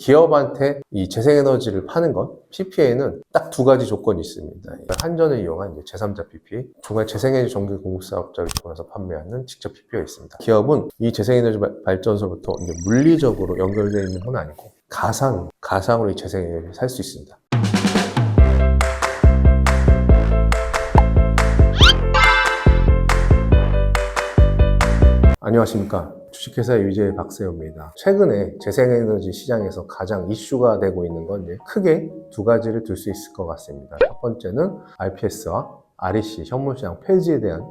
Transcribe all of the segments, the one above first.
기업한테 이 재생에너지를 파는 건 PPA는 딱 두 가지 조건이 있습니다. 한전을 이용한 제3자 PPA, 정말 재생에너지 전기 공급사업자를 통해서 판매하는 직접 PPA가 있습니다. 기업은 이 재생에너지 발전소부터 물리적으로 연결되어 있는 건 아니고 가상으로 이 재생에너지를 살 수 있습니다. 안녕하십니까. 주식회사 유재의 박세호입니다. 최근에 재생에너지 시장에서 가장 이슈가 되고 있는 건 크게 두 가지를 들 수 있을 것 같습니다. 첫 번째는 RPS와 REC 현물시장 폐지에 대한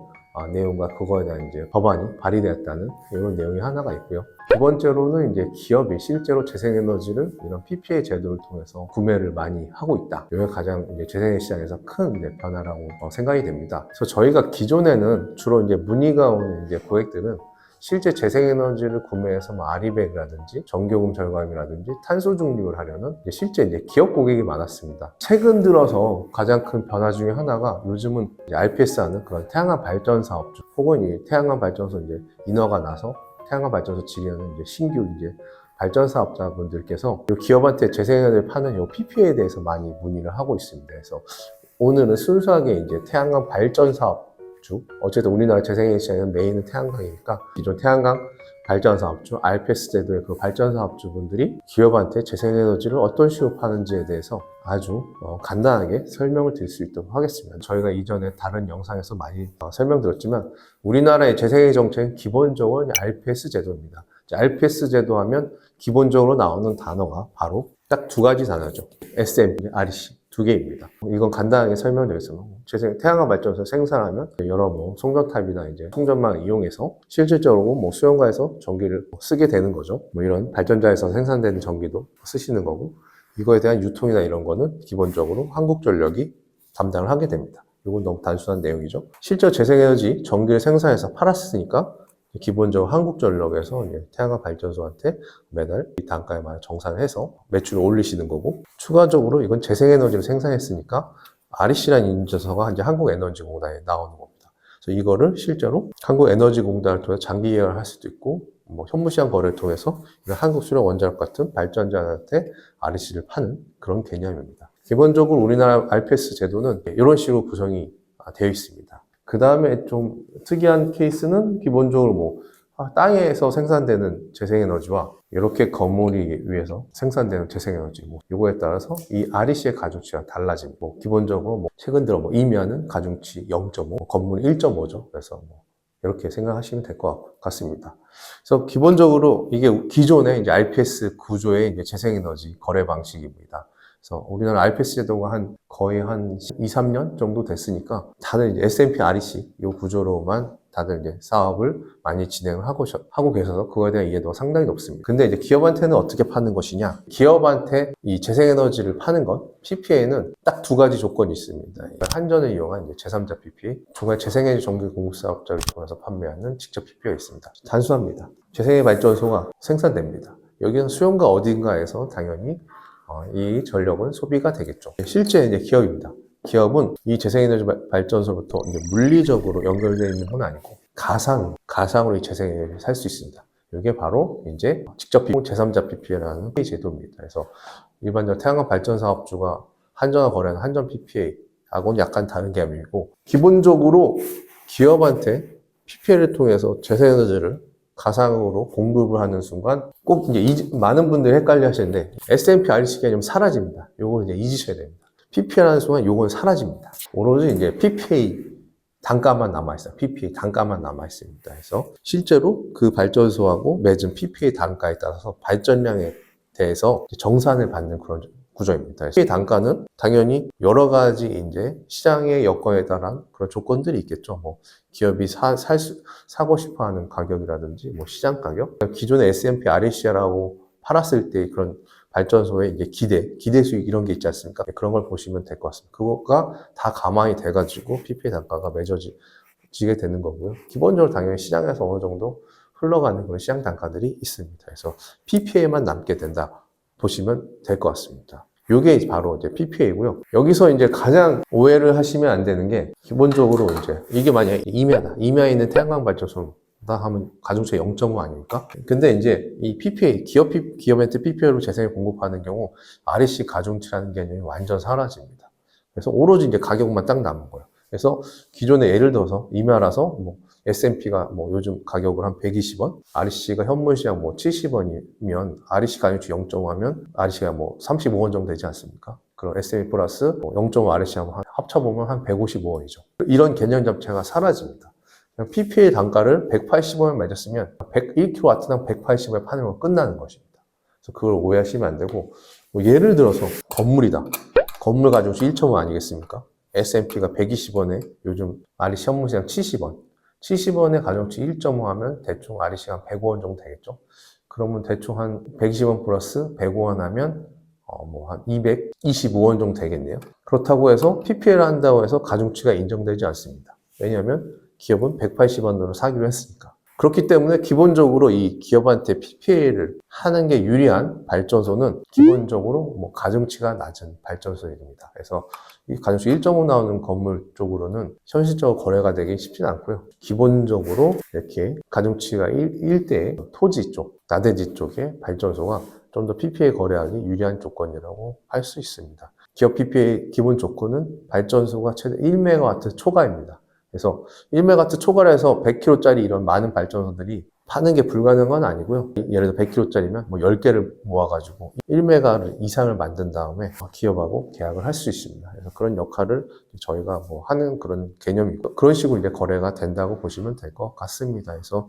내용과 그거에 대한 법안이 발의되었다는 이런 내용이 하나가 있고요. 두 번째로는 기업이 실제로 재생에너지를 이런 PPA 제도를 통해서 구매를 많이 하고 있다. 이게 가장 재생에너지 시장에서 큰 변화라고 생각이 됩니다. 그래서 저희가 기존에는 주로 문의가 오는 고객들은 실제 재생에너지를 구매해서 아리백이라든지 전기요금 절감이라든지 탄소 중립을 하려는 실제 기업 고객이 많았습니다. 최근 들어서 가장 큰 변화 중에 하나가 요즘은 RPS하는 그런 태양광 발전 사업주 혹은 이 태양광 발전소 인허가 나서 태양광 발전소 지휘하는 신규 발전 사업자분들께서 기업한테 재생에너지를 파는 이 PPA에 대해서 많이 문의를 하고 있습니다. 그래서 오늘은 순수하게 태양광 발전 사업 어쨌든 우리나라 재생에너지 시장은 메인은 태양광이니까 기존 태양광 발전사업주, RPS 제도의 그 발전사업주분들이 기업한테 재생에너지를 어떤 식으로 파는지에 대해서 아주 간단하게 설명을 드릴 수 있도록 하겠습니다. 저희가 이전에 다른 영상에서 많이 설명드렸지만 우리나라의 재생에너지 정책은 기본적으로 RPS 제도입니다. RPS 제도 하면 기본적으로 나오는 단어가 바로 딱 두 가지 단어죠. SMP, REC. 두 개입니다. 이건 간단하게 설명드렸어요. 태양광 발전소 생산하면 여러 송전탑이나 송전망을 이용해서 실질적으로 수용가에서 전기를 쓰게 되는 거죠. 이런 발전자에서 생산되는 전기도 쓰시는 거고, 이거에 대한 유통이나 이런 거는 기본적으로 한국전력이 담당을 하게 됩니다. 이건 너무 단순한 내용이죠. 실제 재생에너지 전기를 생산해서 팔았으니까 기본적으로 한국전력에서 태양광 발전소한테 매달 이 단가에 맞춰 정산을 해서 매출을 올리시는 거고, 추가적으로 이건 재생에너지를 생산했으니까 REC라는 인증서가 한국에너지공단에 나오는 겁니다. 그래서 이거를 실제로 한국에너지공단을 통해서 장기 계약을 할 수도 있고, 현무시장 거래를 통해서 한국수력원자력 같은 발전자한테 REC를 파는 그런 개념입니다. 기본적으로 우리나라 RPS 제도는 이런 식으로 구성이 되어 있습니다. 그 다음에 좀 특이한 케이스는 기본적으로 땅에서 생산되는 재생에너지와 이렇게 건물이 위에서 생산되는 재생에너지 요거에 따라서 이 REC의 가중치가 달라집니다. 기본적으로 최근 들어 임야는 가중치 0.5, 건물은 1.5죠. 그래서 이렇게 생각하시면 될 것 같습니다. 그래서 기본적으로 이게 기존의 RPS 구조의 재생에너지 거래 방식입니다. 그래서 우리나라 RPS 제도가 거의 2, 3년 정도 됐으니까 다들 SMP, REC 이 구조로만 다들 사업을 많이 진행을 하고 계셔서 그거에 대한 이해도가 상당히 높습니다. 근데 기업한테는 어떻게 파는 것이냐? 기업한테 이 재생에너지를 파는 건 PPA는 딱 두 가지 조건이 있습니다. 한전을 이용한 제3자 PPA, 정말 재생에너지 전기 공급사업자를 통해서 판매하는 직접 PPA가 있습니다. 단순합니다. 재생에너지 발전소가 생산됩니다. 여기는 수용가 어딘가에서 당연히 이 전력은 소비가 되겠죠. 실제 기업입니다. 기업은 이 재생에너지 발전소부터 물리적으로 연결되어 있는 건 아니고 가상으로 이 재생에너지를 살 수 있습니다. 이게 바로 직접 제3자 PPA라는 제도입니다. 그래서 일반적으로 태양광 발전 사업주가 한전과 거래하는 한전 PPA하고는 약간 다른 개념이고, 기본적으로 기업한테 PPA를 통해서 재생에너지를 가상으로 공급을 하는 순간 꼭 많은 분들이 헷갈려 하시는데 SMP, REC가 좀 사라집니다. 요걸 잊으셔야 됩니다. PPA라는 순간 요건 사라집니다. 오로지 PPA 단가만 남아있어요. PPA 단가만 남아있습니다. 그래서 실제로 그 발전소하고 맺은 PPA 단가에 따라서 발전량에 대해서 정산을 받는 그런 구조입니다. PPA 단가는 당연히 여러 가지 시장의 여건에 따른 그런 조건들이 있겠죠. 기업이 사고 싶어 하는 가격이라든지 시장 가격, 기존의 SMP, REC라고 팔았을 때 그런 발전소의 기대 수익 이런 게 있지 않습니까? 그런 걸 보시면 될 것 같습니다. 그거가 다 감안이 돼가지고 PPA 단가가 매겨지게 되는 거고요. 기본적으로 당연히 시장에서 어느 정도 흘러가는 그런 시장 단가들이 있습니다. 그래서 PPA만 남게 된다 보시면 될 것 같습니다. 이게 바로 PPA고요. 여기서 가장 오해를 하시면 안 되는 게, 기본적으로 이게 만약에 임야다. 임야에 있는 태양광 발전소다 받는다 하면 가중치가 0.5 아닙니까? 근데 이제 이 PPA, 기업한테 PPA로 재생을 공급하는 경우 REC 가중치라는 개념이 완전 사라집니다. 그래서 오로지 이제 가격만 딱 남은 거예요. 그래서 기존에 예를 들어서 이메라서 뭐 S&P가 뭐 요즘 가격을 한 120원, REC가 현물시장 뭐 70원이면 REC 가중치 0.5 하면 REC가 뭐 35원 정도 되지 않습니까? 그럼 S&P 플러스 0.5 REC하고 합쳐보면 한 155원이죠. 이런 개념 자체가 사라집니다. PPA 단가를 180원에 맺었으면 1kW당 180원에 파는 건 끝나는 것입니다. 그래서 그걸 오해하시면 안 되고, 뭐 예를 들어서 건물이다. 건물 가중치 1.5 아니겠습니까? S&P가 120원에 요즘 REC 현물시장 70원. 70원에 가중치 1.5 하면 대충 REC가 한 105원 정도 되겠죠. 그러면 대충 한 120원 플러스 105원 하면 뭐 한 225원 정도 되겠네요. 그렇다고 해서 PPA를 한다고 해서 가중치가 인정되지 않습니다. 왜냐하면 기업은 180원으로 사기로 했으니까. 그렇기 때문에 기본적으로 이 기업한테 PPA를 하는 게 유리한 발전소는 기본적으로 뭐 가중치가 낮은 발전소입니다. 그래서 이 가중치 1.5 나오는 건물 쪽으로는 현실적으로 거래가 되기 쉽진 않고요. 기본적으로 이렇게 가중치가 1대 토지 쪽, 나대지 쪽의 발전소가 좀 더 PPA 거래하기 유리한 조건이라고 할 수 있습니다. 기업 PPA 기본 조건은 발전소가 최대 1MW 초과입니다. 그래서 1MW 초과를 해서 100kW짜리 이런 많은 발전소들이 파는 게 불가능한 건 아니고요. 예를 들어 100kW짜리면 뭐 10개를 모아가지고 1메가 이상을 만든 다음에 기업하고 계약을 할 수 있습니다. 그래서 그런 역할을 저희가 뭐 하는 그런 개념이고, 그런 식으로 이제 거래가 된다고 보시면 될 것 같습니다. 그래서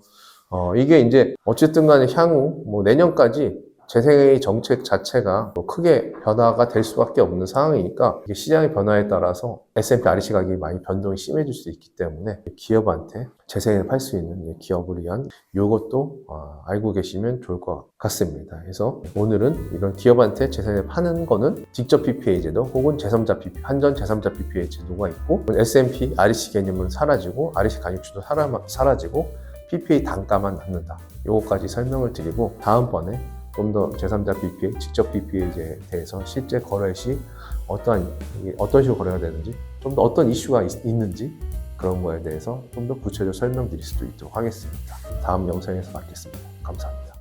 이게 이제 어쨌든 간에 향후 뭐 내년까지 재생의 정책 자체가 뭐 크게 변화가 될 수밖에 없는 상황이니까, 이게 시장의 변화에 따라서 S&P REC 가격이 많이 변동이 심해질 수 있기 때문에 기업한테 재생을 팔 수 있는 기업을 위한 이것도 알고 계시면 좋을 것 같습니다. 그래서 오늘은 이런 기업한테 재생을 파는 거는 직접 PPA 제도 혹은 제3자 PPA, 한전 제3자 PPA 제도가 있고, S&P REC 개념은 사라지고 REC 가중치도 사라지고 PPA 단가만 남는다. 이거까지 설명을 드리고, 다음번에 좀 더 제3자 PPA, 직접 PPA에 대해서 실제 거래 시 어떤 식으로 거래가 되는지, 좀 더 어떤 이슈가 있는지 그런 거에 대해서 좀 더 구체적으로 설명드릴 수도 있도록 하겠습니다. 다음 영상에서 뵙겠습니다. 감사합니다.